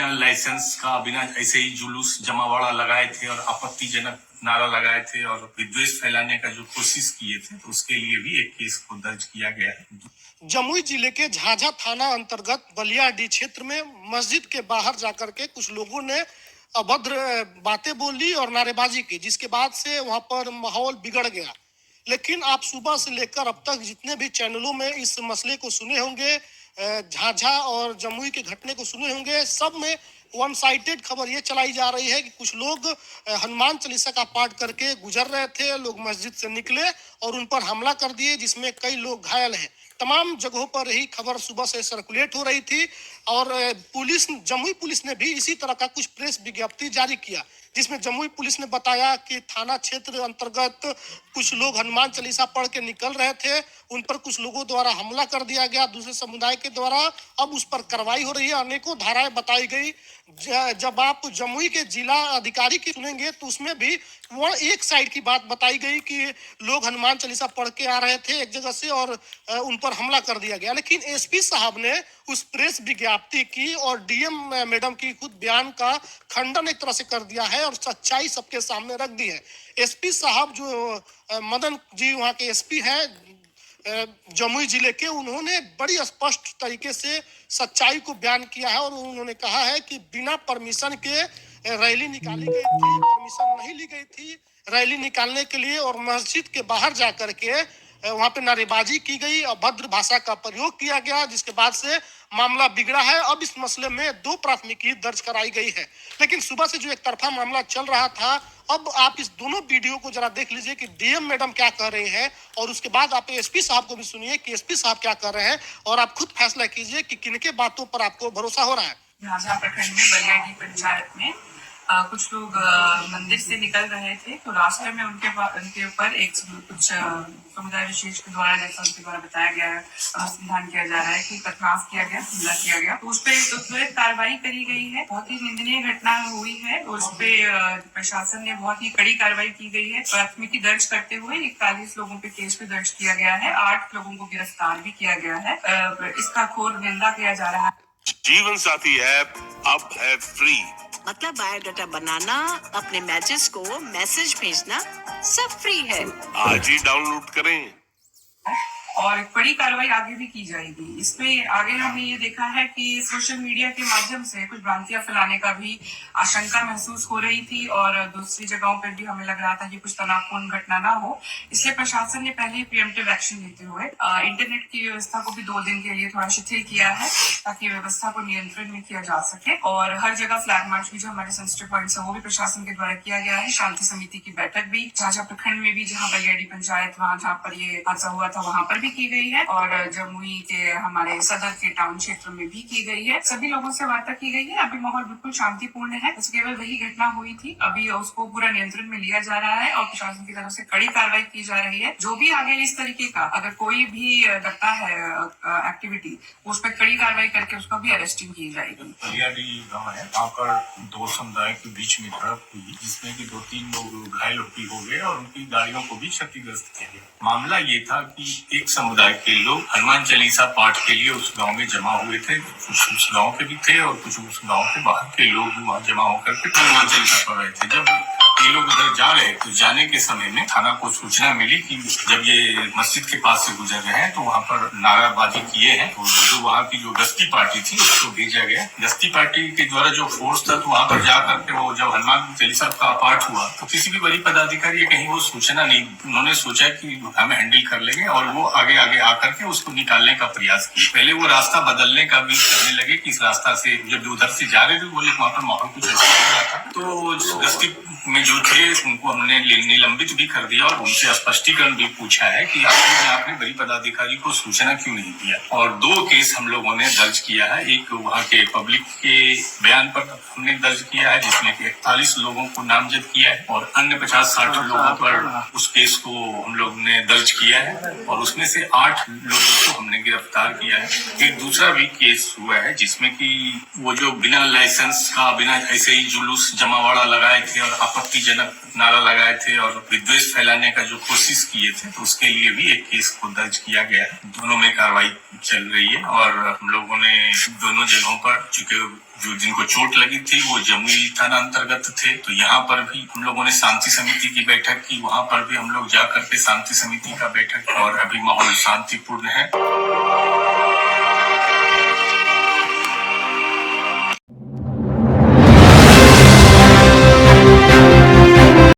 बिना लाइसेंस का बिना ऐसे ही जुलूस जमावड़ा लगाए थे और आपत्तिजनक नारा लगाए थे और विद्वेष फैलाने का जो कोशिश किए थे, तो उसके लिए भी एक केस को दर्ज किया गया है। जमुई जिले के झाझा थाना अंतर्गत बलियाडीह क्षेत्र में मस्जिद के बाहर जाकर के कुछ लोगों ने अभद्र बातें बोली और नारेबाजी की, जिसके बाद से वहां पर माहौल बिगड़ गया। लेकिन आप सुबह से लेकर अब तक जितने भी चैनलों में इस मसले को सुने होंगे, झाझा और जमुई के घटने को सुने होंगे, सब में वन साइडेड खबर ये चलाई जा रही है कि कुछ लोग हनुमान चालीसा का पाठ करके गुजर रहे थे, लोग मस्जिद से निकले और उन पर हमला कर दिए, जिसमें कई लोग घायल हैं। तमाम जगहों पर यही खबर सुबह से सर्कुलेट हो रही थी और जमुई पुलिस ने भी इसी तरह का कुछ प्रेस विज्ञप्ति जारी किया, जिसमें जमुई पुलिस ने बताया कि थाना क्षेत्र अंतर्गत कुछ लोग हनुमान चालीसा पढ़ के निकल रहे थे, उन पर कुछ लोगों द्वारा हमला कर दिया गया दूसरे समुदाय के द्वारा। अब उस पर कार्रवाई हो रही है, अनेकों धाराएं बताई गई। जब आप जमुई के जिला अधिकारी की सुनेंगे तो उसमें भी वह एक साइड की बात बताई गई कि लोग हनुमान चालीसा पढ़ के आ रहे थे एक जगह से और उन पर हमला कर दिया गया। लेकिन एसपी साहब ने उस प्रेस विज्ञप्ति की और डीएम मैडम की खुद बयान का खंडन एक तरह से कर दिया है और सच्चाई सबके सामने रख दी है। एसपी साहब जो मदन जी वहाँ के एसपी हैं जमुई जिले के, उन्होंने बड़ी स्पष्ट तरीके से सच्चाई को बयान किया है और उन्होंने कहा है कि बिना परमिशन के रैली निकाली गई थी, परमिशन नहीं ली गई थी रैली निकालने के लिए और मस्जिद के बाहर जाकर के वहां पे नारेबाजी की गई, अभद्र भाषा का प्रयोग किया गया, जिसके बाद से मामला बिगड़ा है। अब इस मसले में 2 प्राथमिकी दर्ज कराई गई है। लेकिन सुबह से जो एक तरफा मामला चल रहा था, अब आप इस दोनों वीडियो को जरा देख लीजिए कि डीएम मैडम क्या कर रहे हैं और उसके बाद आप एसपी साहब को भी सुनिए कि एसपी साहब क्या कर रहे हैं और आप खुद फैसला कीजिए कि किनके बातों पर आपको भरोसा हो रहा है। झाझा प्रखंड में बलियाडीह पंचायत में कुछ लोग मंदिर से निकल रहे थे, तो रास्ते में उनके ऊपर कुछ समुदाय विशेष के द्वारा, जैसा उनके द्वारा बताया गया है, अनुसंधान किया जा रहा है कि पथराव किया गया, हमला किया गया, तो उस पर त्वरित कार्रवाई करी गई है। बहुत ही निंदनीय घटना हुई है, तो उस पर प्रशासन ने बहुत ही कड़ी कार्रवाई की गई है। प्राथमिकी दर्ज करते हुए 41 लोगों पे केस भी दर्ज किया गया है, 8 लोगों को गिरफ्तार भी किया गया है। इसका घोर निंदा किया जा रहा है। जीवन साथी ऐप अब है फ्री, मतलब बायोडाटा बनाना, अपने मैचेस को मैसेज भेजना, सब फ्री है। आज ही डाउनलोड करें। और बड़ी कार्रवाई आगे भी की जाएगी। इसमें आगे हमने ये देखा है कि सोशल मीडिया के माध्यम से कुछ भ्रांतियां फैलाने का भी आशंका महसूस हो रही थी और दूसरी जगहों पर भी हमें लग रहा था कि कुछ तनावपूर्ण घटना ना हो, इसलिए प्रशासन ने पहले ही प्रिएम्प्टिव एक्शन लेते हुए इंटरनेट की व्यवस्था को भी 2 दिन के लिए थोड़ा शिथिल किया है, ताकि व्यवस्था को नियंत्रण में किया जा सके। और हर जगह फ्लैग मार्च भी जो हमारे सेंसिटिव पॉइंट्स है वो भी प्रशासन के द्वारा किया गया है। शांति समिति की बैठक भी झाझा प्रखंड में भी, जहाँ बलियाडीह पंचायत वहाँ जहाँ पर ये हादसा हुआ था वहां पर भी की गई है और जमुई के हमारे सदर के टाउन क्षेत्र में भी की गई है। सभी लोगों से वार्ता की गई है। अभी माहौल बिल्कुल शांतिपूर्ण है, बस केवल वही घटना हुई थी, अभी उसको पूरा नियंत्रण में लिया जा रहा है और प्रशासन की तरफ से कड़ी कार्रवाई की जा रही है। जो भी आगे इस तरीके का अगर कोई भी करता है एक्टिविटी, उस पर कड़ी कार्रवाई करके उसका भी अरेस्टिंग की जाएगी। बलियाडीह गाँव है, वहाँ पर 2 समुदाय के बीच में झड़प हुई, जिसमें कि 2-3 लोग घायल हो गए और उनकी गाड़ियों को भी क्षतिग्रस्त किया गया। मामला ये था कि एक समुदाय के लोग हनुमान चालीसा पाठ के लिए उस गांव में जमा हुए थे, कुछ उस गांव के भी थे और कुछ उस गांव के बाहर के लोग भी वहां जमा होकर के हनुमान चालीसा पढ़ रहे थे। जब ये लोग उधर जा रहे तो जाने के समय में थाना को सूचना मिली कि जब ये मस्जिद के पास से गुजर रहे हैं तो वहाँ पर नाराबाजी किए हैं, तो जो वहाँ की जो गश्ती पार्टी थी उसको भेजा गया। गश्ती पार्टी के द्वारा जो फोर्स था तो वहाँ पर जा करके वो जब हनुमान चालीसा का पाठ हुआ तो किसी भी बड़ी पदाधिकारी कहीं वो सूचना नहीं, उन्होंने सोचा कि हम हैंडल कर लेंगे और वो आगे आकर के उसको निकालने का प्रयास किया। पहले वो रास्ता बदलने का भी करने लगे कि इस रास्ता से जब उधर से जा रहे थे बोले वहाँ पर माहौल कुछ ऐसा हो रहा था, तो गश्ती में जो थे उनको हमने निलंबित भी कर दिया और उनसे स्पष्टीकरण भी पूछा है कि आपने बड़ी पदाधिकारी को सूचना क्यों नहीं दिया। और 2 केस हम लोगों ने दर्ज किया है, एक वहाँ के पब्लिक के बयान पर हमने दर्ज किया है जिसमें 41 लोगों को नामजद किया है और अन्य 50-60 लोगों पर उस केस को हम लोग ने दर्ज किया है और उसमें से 8 लोगों को हमने गिरफ्तार किया है। एक दूसरा भी केस हुआ है जिसमें कि वो जो बिना लाइसेंस का बिना ऐसे ही जुलूस जमावड़ा लगाए थे और आपत्ति आपत्तिजनक नारा लगाए थे और विद्वेष फैलाने का जो कोशिश किए थे, तो उसके लिए भी एक केस को दर्ज किया गया है। दोनों में कार्रवाई चल रही है और हम लोगों ने दोनों जगहों पर, चूंकि जो जिनको चोट लगी थी वो जमुई थाना अंतर्गत थे, तो यहाँ पर भी हम लोगों ने शांति समिति की बैठक की। वहाँ पर भी हम लोग जा करके शांति समिति का बैठक, और अभी माहौल शांतिपूर्ण है।